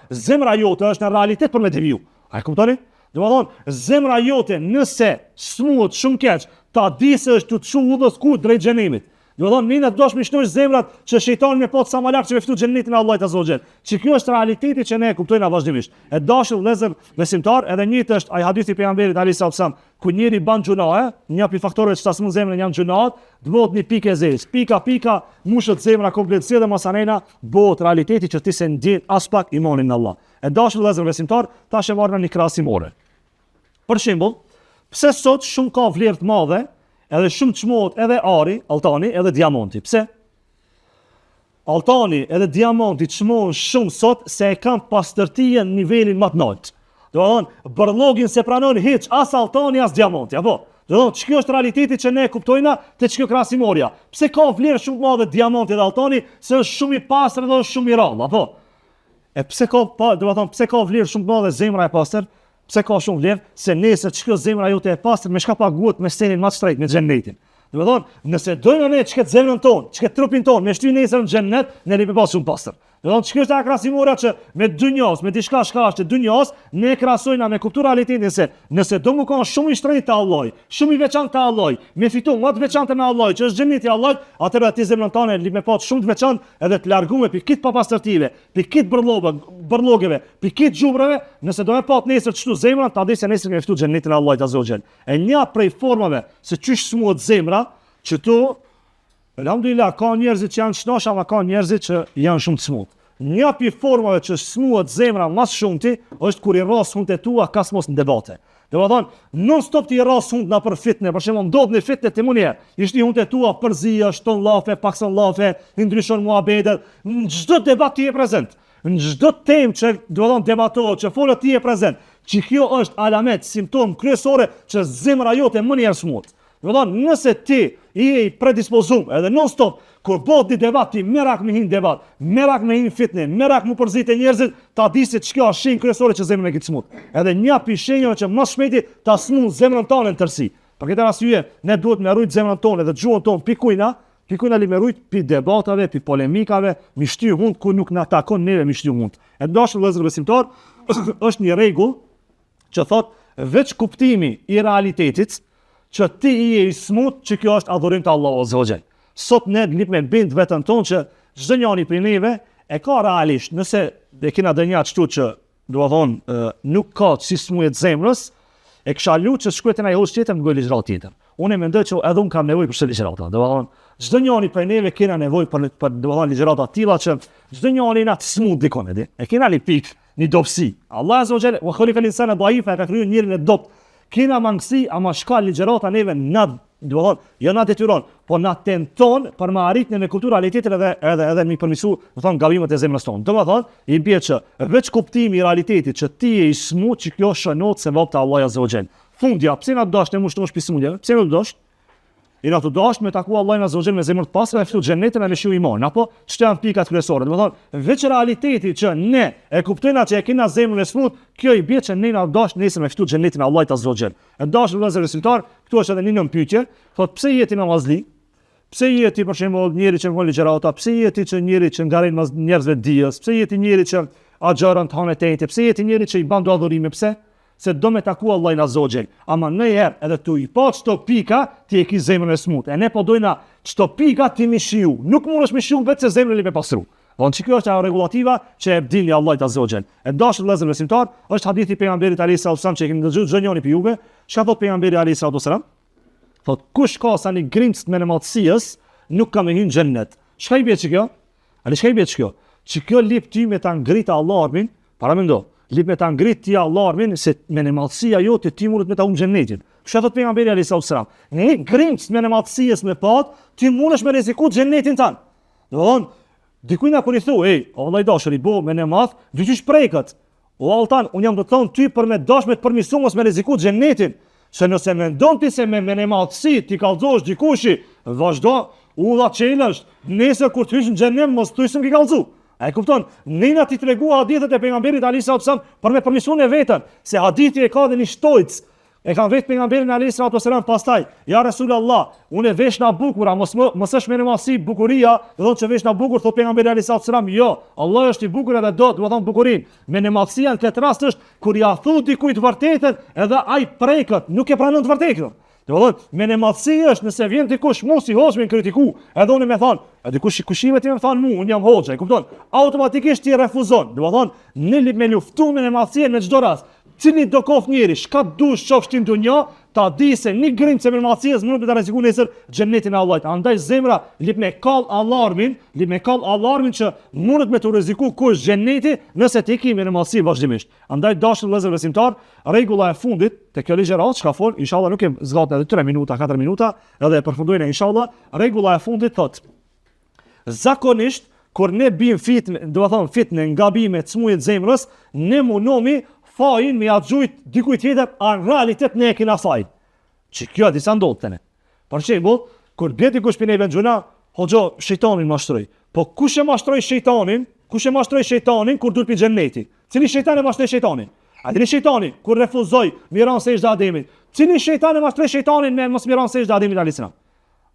zemra jote është në realitet për me deviju. A e kuptoni? Do të thonë, zemra jote nëse smuhet shumë keq, ta di se është të çu udhës ku drejt xhenemit. Do të thonë, nina dosh me shnosh zemrat që shejtani me pot sa më lart që me ftu xhenetin e Allahut azza wa xal. Që kjo është realiteti që ne e kuptojna vazhdimisht. E dashur vëllezër besimtar, edhe njëjtë është ai hadithi i pejgamberit alayhis salam, ku njëri ban xhunahe, një prej faktorëve që ta smun zemrën janë xhunat, bëhet një pikë e zezë. Pika mushët zemra kompletësi dhe masanena, bëhet realiteti që ti se ndjen as pak imanin në Allah. E dashur vëllezër besimtar, tash e marrëm një krahasimore. Për shembull, pse sot shumë ka vlerë të madhe, edhe shumë çmohet edhe ari, altani, edhe diamanti. Pse? Altani edhe diamanti çmohen shumë sot se e kanë pastërtia në nivelin më të lartë. Do të thonë, bërllogin se pranon hiç as altani as diamanti, apo? Do të thonë, ç'kjo është realiteti që ne kuptojna te ç'kjo krahasimorja. Pse ka vlerë shumë të madhe diamanti dhe altani, se është shumë i pastër dhe është shumë i rrallë, apo? E pse ka do të thonë, pse ka vlerë shumë të madhe zemra e pastër? Pse ka shumë vlerë? Se nesër ç'kjo zemra jote e pastër me çka paguhet me stenin më të shtrejtë me xhenetin. Do të thonë, nëse dojmë ne ç'ket zemrën tonë, ç'ket trupin tonë, me shty nesër në xhenet, ne jemi pas shumë pastër. Do të thonë, ç'kjo është krahasimora që me dynjos, me diçka shkash të dynjos, ne krahasojna me kuptuar realitetin se nëse do më kanë shumë i shtrenjtë te Allahi, shumë i veçantë te Allahi, me fitu më të veçantë me Allahi, që është xheneti i Allahut, atëherë aty zemrën tonë li me pas shumë të veçantë edhe të larguar pi kit papastërtive, pi kit bërllogeve, pi kit xhubrave, nëse do të pat nesër çtu zemrën, ta di se nesër kemi fituar xhenetin e Allahut azza wa xal. E një prej formave se çish smuhet zemra, që tu alhamdulillah ka njerëzit që janë shnosh, ama ka njerëzit që janë shumë të smut. Një prej formave që smuhet zemra më shumëti është kur i rras hundët tua kas mos në debate. Do të thonë, non stop ti rras hundë na për fitne, për shembull ndodh në fitne të munie. Ishte hundët tua përzia, shton llafe, pakson llafe, i ndryshon muhabetet, në çdo debat ti je prezant. Në çdo temë që do të thonë debatohet, që folet ti je prezant. Që kjo është alamet, simptom kryesore që zemra jote më njerë smut. Nëse ti i predispozum edhe non stop, kur bëhet një debat, ti merak me hin debat, merak me hin fitne, merak mu përzite njerëzit, ta di se ç'kjo është shenjë kryesore që zemrën e kitë smut. Edhe një pi shenjave që më shpejti ta smut zemrën tonë në tërësi. Për këtë arsye, ne duhet me rujt zemrën tonë dhe gjuhën tonë pikujna li me rujt pi debatave, pi polemikave, mi shty hund ku nuk na takon neve mi shty hund. E dashur vëllezër besimtar, është një rregull që thot veç kuptimi i realitetit që ti i smut që kjo është adhurim të Allahu Azza wa Jall. Sot ne lip me bind vetën tonë që çdo njëri prej neve e ka realisht, nëse dhe kena dënja çtu që nuk ka si smujet zemrës, e kisha lutë që shkruajtë në host tjetër më ligjërat tjetër. Unë mendoj që edhe unë kam nevojë për këtë ligjërat. Çdo njëri prej neve kena nevojë për ligjërata të tilla që çdo njëri na të smut dikon e di. E kena li pikë, një dobësi. Allah Azza wa Jall wa khaliqa al-insana dha'ifa, ka kriju njërin e dopt. Kena mangësi, ama shka ligjërata neve jo na detyron, po na tenton për më arritjen e kulturës realitetit edhe mi përmisu, gabimet e zemrës tonë. I bie që veç kuptimi i realitetit që ti je i smut që kjo shënohet se vop të Allahu Azza wa Jall. Fundja, pse na dosh të mushtosh pi smundjeve? Pse nuk dosh? I na të dosh me taku Allahun Azza wa Jall me zemër të pastër e ftu xhenetin me shiu iman, apo ç'të janë pikat kryesore. Veç realiteti që ne e kuptojna që e kena zemrën e smut, kjo i bie që ne na dosh nesër me ftu xhenetin e Allahut Azza wa Jall. E dosh vëllezër besimtar, këtu është edhe një pyetje, thot pse jeti namazli? Pse jeti për shembull njëri që vjen ligjërata? Pse jeti që njëri që ngarin mas njerëzve dijes? Pse jeti njëri që axharon të hanë tete? Pse jeti njëri që i bën adhurime? Pse? Se do me taku Allahin Azza wa Jall. Ama nëherë edhe tu i pa çto pika, ti e ki zemrën e smut. E ne po dojna çto pika ti mi shiu. Nuk mundesh me shiu vetë se zemrën li me pastru. Kjo është ajo regulativa që e bdini Allahit Azza wa Jall. E dashur vëllezër besimtar, është hadithi pejgamberit alayhis salam që kemi dëgjuar çdo njëri për juve. Çka thot pejgamberi alayhis salam? Thot kush ka sa një grimc me nematësijës, nuk ka me hyrë në xhennet. Çka i bie kjo? Çka i bie kjo? Që kjo lip ty me ta ngrit alarmin, para mendo. Lip me ta ngrit ti alarmin se me nematësia jote ti mundet me ta humbë xhennetin. Çka thot pejgamberi alayhis salam? Ne grimc me nematësijës me pat, ti mundesh me rreziku xhennetin tan. Dikuj na kur i thu, o vllai dashur i bo me nemat, dyqysh prekët. O Altan, unë jam të thonë ty për me dash me të përmisu mos me rreziku xhennetin. Se nëse mendon ti se me nematësi ti kallëzosh dikushi, vazhdo, udha çelësh, nesër kur të hysh në xhennem mos thuj se më ke kallëzu. A e kupton? Nina ti tregua hadithet e pejgamberit alayhis salam për me përmisun e vetën, se hadithi e ka dhe një shtojc. E kanë vetë pejgamberin alayhis salam pastaj, ja Resulullah, unë vesh na bukur, mos është me nemasi bukuria, do të thotë që vesh na bukur, thot pejgamberi alayhis salam, jo, Allah është i bukur edhe do të thonë bukurinë. Me nemasia në këtë rast është kur ja thu dikujt vërtetën, edhe ai prekët, nuk e pranon të vërtetën. Do të thotë, me nemasi është nëse vjen dikush mos i hoxh me kritiku, edhe unë më thon, a dikush kushime ti më thon mua, unë jam hoxha, e kupton? Automatikisht ti refuzon. Do të thonë, ne me luftu me nemasin në çdo rast. Cili do kof njeri, shka dush qofsh ti në dunja, ta di se një grimc e mirëmacijas mund të rreziku nesër xhennetin e Allahut. Andaj zemra lip me kall alarmin që mundet me të rreziku kush xhenneti nëse ti ke mirëmacsi vazhdimisht. Andaj dashur vëllezër besimtar, rregulla e fundit te kjo ligjërat çka fol, inshallah nuk e zgjat edhe 3 minuta, 4 minuta, edhe e përfundojnë inshallah. Rregulla e fundit thot: zakonisht kur ne bim fitnë, do të thonë fitnë ngabime të smujit zemrës, ne munomi fajin me atë dikuj tjetër, a në realitet ne e kina fajin. Që kjo disa ndodhë të ne. Për shembull, kur bjeti kush për neve në gjuna, hoxho, shejtanin mashtroj. Po kush e mashtroj shejtanin kur dur për xhenneti? Cili shejtan e mashtroj shejtanin? A dini shejtanin, kur refuzoj miran se ishda Ademit? Cili shejtan e mashtroj shejtanin me mos miran se ishda Ademit a.s.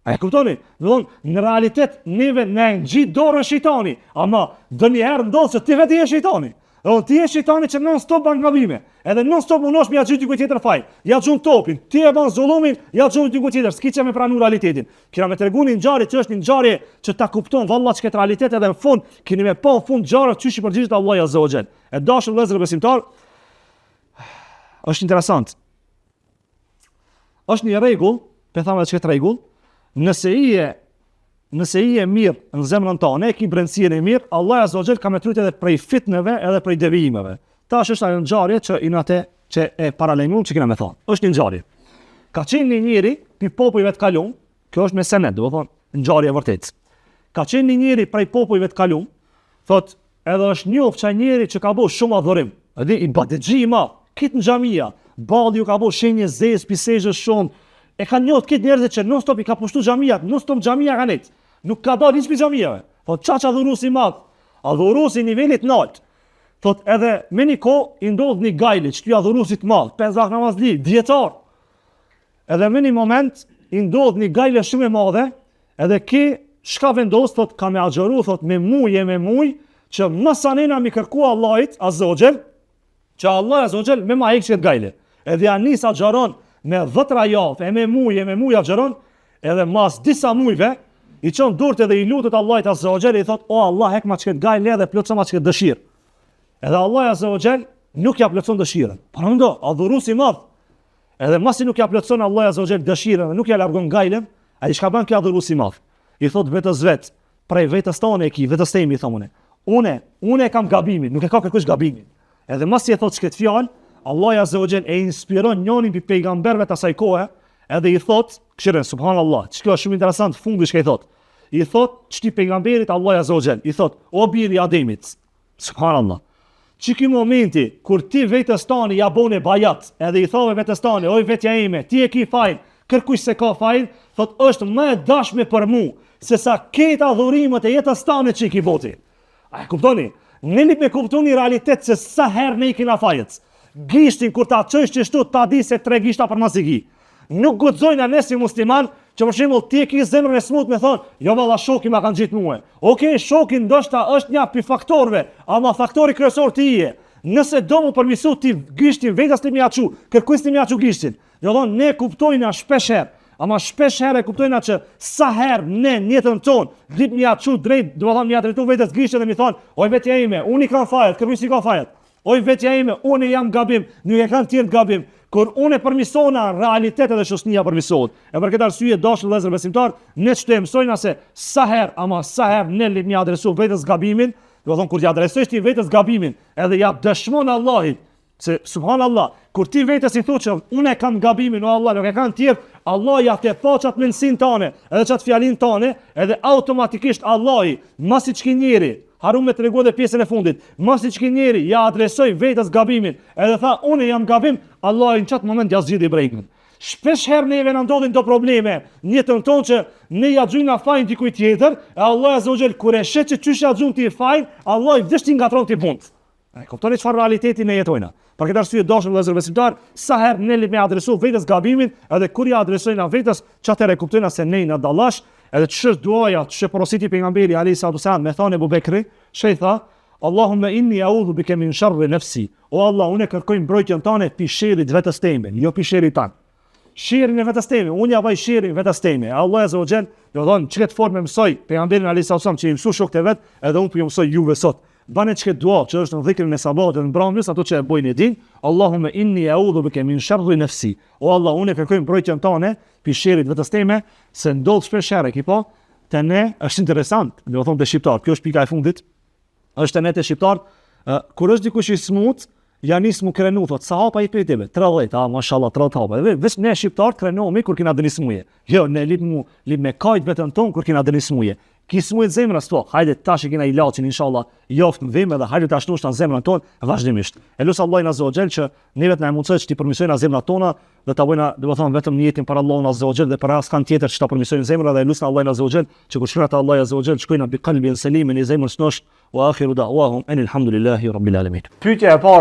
A e kuptoni? Në realitet neve ne gjit dorën shejtani, ama dë njëherë ndodhë që ti veti e shejtani. Ti je shejtani që non stop ban gabime. Edhe non stop munosh me ja gjyt dikujt tjetër faj. Ja xhun topin, ti e ban zullumin, ja xhun dikujt tjetër, s'ki që me pranu realitetin. Kena me treguni ngjarje që është një ngjarje që ta kupton valla çka realitet edhe në fund, keni me pa në fund ngjarje çysh i përgjigjet Allahu Azza wa Jall. E dashur vëllezër besimtar, është interesant. Është një rregull, pe thamë çka rregull, nëse i e mirë në zemrën tonë, e ki brendësinë e mirë, Allah Azza wa Jall ka me tryt edhe prej fitneve edhe prej devijimeve. Tash është ajo ngjarje që inate që e paralajmëruam që kena me thonë. Është një ngjarje. Ka qenë një njeri pi popujve të kalum, kjo është me senet, do të thonë ngjarje e vërtetë. Ka qenë një njeri prej popujve të kalum, thot edhe është njoft çaj njeri që ka bëu shumë adhurim. Edhe i badexhi i madh, kit në xhamia, balli ju ka bëu shenjë zez, pisezhe shumë, E kanë njohur këtë njerëzit që non stop i ka pushtu xhamiat, non stop xhamia kanë net. Nuk ka dalë hiç pi xhamiave. Thot çaça dhurusi i madh, adhurusi nivelit nalt. Thot edhe me një kohë i ndodh një gajle, që t'ja dhurusi të madh, 5 vakte namazli, dietar. Edhe me një moment i ndodh një gajle shumë e madhe, edhe ki shka vendos, thot ka me agjëru, thot me muj, që masanena mi kërkua Allahit Azza wa Jall, që Allah Azza wa Jall me ma hek që gajle. Edhe ja nis agjëron me 10 javë, e me muj agjëron, edhe mas disa mujve, i çon durt edhe i lutet Allahit Azza wa Jall, i thot, o Allah, hek ma çket gajle edhe plotso ma çket dëshirë. Edhe Allah Azza wa Jall nuk ja plotson dëshirën. Parando, adhurusi i madh. Edhe masi nuk ja plotson Allah Azza wa Jall dëshirën, nuk ja largon gajlen, ai çka bën kjo adhurusi i madh? I thot vetës vet, prej vetës tonë e ki, vetës temi i thomune. Une kam gabimin, nuk e ka kërkush gabimin. Edhe masi e thot çket fjalë, Allah Azza wa Jall e inspiron njërin pi pejgamberëve të asaj kohe, edhe i thot, këshiren, subhanallah, ç'kjo është shumë interesant, fundi çka i thot. I thot çti pejgamberit Allah Azza wa Jall, i thot, o biri i Ademit. Subhanallah. Çiki momenti kur ti vetës tani ja bone bajat, edhe i thove vetës tani, oj vetja ime, ti e ki fajin, kërkush se ka fajin, thot është më e dashme për mu, se sa këta dhurimet e jetës tani që i ki boti. A e kuptoni? Ne me kuptoni realitet se sa herë ne i kina fajets. Gishtin kur ta çojsh që shtu ta di se 3 gishta për mas i gi. Nuk guxojna ne si musliman që për shembull ti e ke zemrën e smut me thon, jo valla shoki ma kanë gjitë mua. Okej, shoki ndoshta është një pi faktorëve, ama faktori kryesor ti je. Nëse do mu përmisu ti gishtin vetas ti më açu, kërkues ti më açu gishtin. Do thon ne kuptojna shpesh herë, ama shpesh herë kuptojna që sa herë ne në jetën tonë dit më açu drejt, do thon më ja drejtu vetes gishtin dhe më thon, oj vetja ime, unë kam fajet, kërkues i ka fajet. Oj vetja ime, unë jam gabim, nuk e kanë tjerë gabim. Kur unë e përmisona realitetet dhe shoqënia përmisohet. E për këtë arsye dashur vëllezër besimtar, ne çto e mësojna se sa herë ne le të adresojmë vetes gabimin, do të thonë kur ti adresosh ti vetes gabimin, edhe ja dëshmon Allahit se subhanallah, kur ti vetes i thotë që unë e kam gabimin, o Allah, nuk e kanë tjerë, Allah ja te pa çat mendsinë tone, edhe çat fjalin tone, edhe automatikisht Allahi, masi çka njeri Harun me të regu dhe pjesën e fundit. Masi që njeri ja adresoj vetës gabimin, edhe tha, unë jam gabim, Allah në qatë moment ja zgjidhi brejkën. Shpesh herë neve në ndodhin do probleme, njëtën tonë që ne ja gjujna fajn t'i kuj tjetër, e Allah e zogjel, kur e shet që qysh ja gjujnë t'i fajn, Allah i vështi nga tronë t'i punë. Kuptoni çfarë realiteti ne jetojna. Për këtë arsye dashur vëllezër besimtar, sa herë ne le me adresu vetës gabimin, edhe kur ja adresojna vetës, çatëre kuptojna se ne na dallash. Edhe ç'është duaja, ç'e porositi pejgamberi alayhi salatu wasallam me thonë Abu Bekri, shej tha, Allahumma inni a'udhu bika min sharri nafsi. O Allah, unë kërkoj mbrojtjen tënde pi sherrit vetes time, jo pi sherrit tan. Sherrin e vetes time, unë ja vaj sherrin vetes time. Allah azza wa jall, do thonë ç'ket formë mësoj pejgamberin alayhi salatu wasallam që i mësoi shokët e vet, edhe unë po ju mësoj juve sot. Bane ç'ket dua, që është në dhikrin e sabatit dhe në mbrëmjes, ato që e bojnë e din, Allahumma inni a'udhu bika min sharri nafsi. O Allah, unë kërkoj mbrojtjen tënde pi sherrit vetes time, se ndodh shpesh herë ki po, te ne është interesant, do të thonë te shqiptar, kjo është pika e fundit, është te ne te shqiptar, kur është dikush i smut, ja nis mu krenu, thot, sa hapa i pejteve, 30, mashallah, 30 hapa, dhe veç ne shqiptar krenohemi kur kina dëni smuje, jo, ne lip me kajt vetën ton kur kina dëni smuje, ki smujt zemrës to, hajde tash e kina ilaqin, inshallah, joft në dhimë, dhe hajde tash nushta në zemrën ton, vazhdimisht. E lusë Allah azza wa jall që nevet na e mundsoj që ti përmisojnë zemrat tona, dhe ta bëjna, do të thonë, vetëm në jetin për Allahun azza wa jall dhe për askan tjetër që ta përmisojnë zemrat, dhe lusë Allah azza wa jall që kur shkruat Allah azza wa jall shkojna bi qalbin salimin i zemrës nosh, wa akhiru da'wahum anil hamdulillahi rabbil alamin. Pyetja e parë